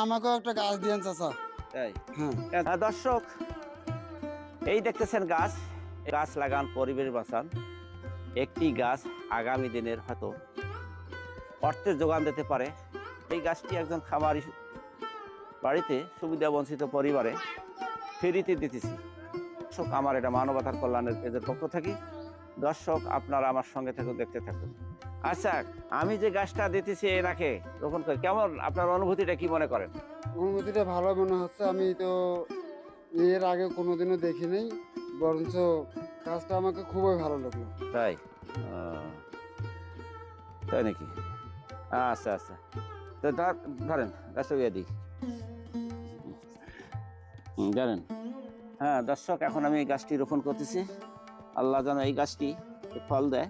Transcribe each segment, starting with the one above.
আমাকেও একটা গাছ দিয়েন চাচা। তাই হ্যাঁ। দর্শক, এই দেখতেছেন গাছ, গাছ লাগান, পরিবেশ বাঁচান। একটি গাছ আগামী দিনের হয়তো অর্থের যোগান দিতে পারে। এই গাছটি একজন খামারি বাড়িতে সুবিধা বঞ্চিত পরিবারে ফ্রিতে দিতেছি। দর্শক, আমার এটা মানবতার কল্যাণের পেজের পক্ষ থেকে। দর্শক, আপনারা আমার সঙ্গে থাকুন, দেখতে থাকুন। আচ্ছা, আমি যে গাছটা দিতেছি এনাকে রোপণ করে, কেমন আপনার অনুভূতিটা কি মনে করেন? অনুভূতিটা ভালো মনে হচ্ছে। আমি তো এর আগে কোনোদিনও দেখিনি, বরঞ্চ গাছটা আমাকে খুবই ভালো লাগলো। তাই? তাই নাকি? আচ্ছা আচ্ছা, তো ধরেন গাছটা ইয়ে দিই, জানেন। হ্যাঁ দর্শক, এখন আমি এই গাছটি রোপণ করতেছি। আল্লাহ যেন এই গাছটি ফল দেয়,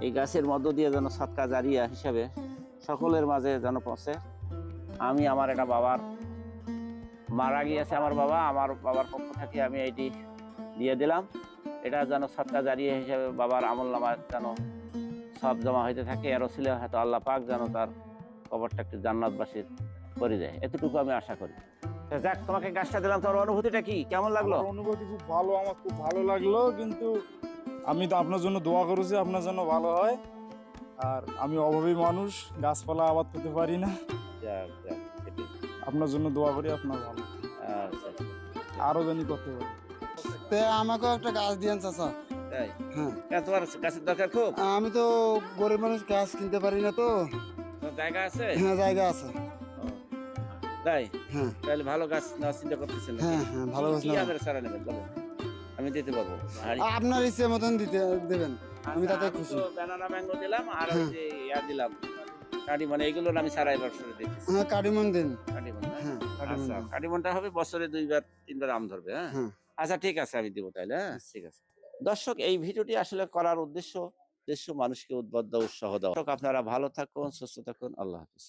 এই গাছের মধ্য দিয়ে যেন সদকা জারিয়া হিসাবে সকলের মাঝে যেন পৌঁছে। আমি আমার একটা বাবার মারা গিয়েছে, আমার বাবার পক্ষ থেকে আমি এইটি দিয়ে দিলাম। এটা যেন সদকা জারিয়া হিসাবে বাবার আমল নামায় যেন সব জমা হইতে থাকে। এর ছিল হয়তো আল্লাহ পাক যেন তার কবরটা একটু জান্নাতবাসীর করে দেয়, এতটুকু আমি আশা করি। যাক, তোমাকে গাছটা দিলাম, তোমার অনুভূতিটা কি, কেমন লাগলো? আমার অনুভূতি খুব ভালো, আমার খুব ভালো লাগলো। কিন্তু আমি তো আপনার জন্য দোয়া করেছি, আপনার জন্য ভালো হয়। আর আমি অভাবী মানুষ, গাছপালা আবাদ করতে পারি না। যাক যাক, সেটাই। আপনার জন্য দোয়া করি, আপনার ভালো আচ্ছা, আরো জানি করতে পারি। আমাকেও একটা গাছ দিয়েন চাচা। তাই? হ্যাঁ। তোমার গাছের দরকার খুব? আমি তো গরিব মানুষ, গাছ কিনতে পারি না তো। তোমার জায়গা আছে? হ্যাঁ, জায়গা আছে। ও, তাই? হ্যাঁ তাহলে ভালো গাছ নেওয়ার চিন্তা করতেছেন নাকি? হ্যাঁ হ্যাঁ, ভালো গাছ কি নেবো। আমের চারা নেবেন বলো, আমি দিতে পারবো। আপনার ইচ্ছে মতন দেবেন, আমি আচ্ছা, তাতে আমি খুশি। তো ব্যানানা ম্যাঙ্গো দিলাম, আর ওই হ্যাঁ যে ইয়া দিলাম, কাটিমন, এইগুলো আমি সারাই বছরে দেখতেছি। হ্যাঁ, কাটিমন দিন। কাটিমন না? হ্যাঁ, কাটিমন আচ্ছা, দিন। কাটিমনটা হবে বছরে 2-3 বার আম ধরবে। হ্যাঁ, হ্যাঁ। আচ্ছা ঠিক আছে, আমি দিব তাইলে। হ্যাঁ ঠিক আছে। দর্শক, এই ভিডিওটি আসলে করার উদ্দেশ্য মানুষকে উদ্বুদ্ধ উৎসাহ দেওয়া। দর্শক, আপনারা ভালো থাকুন, সুস্থ থাকুন, আল্লাহ হাফেজ।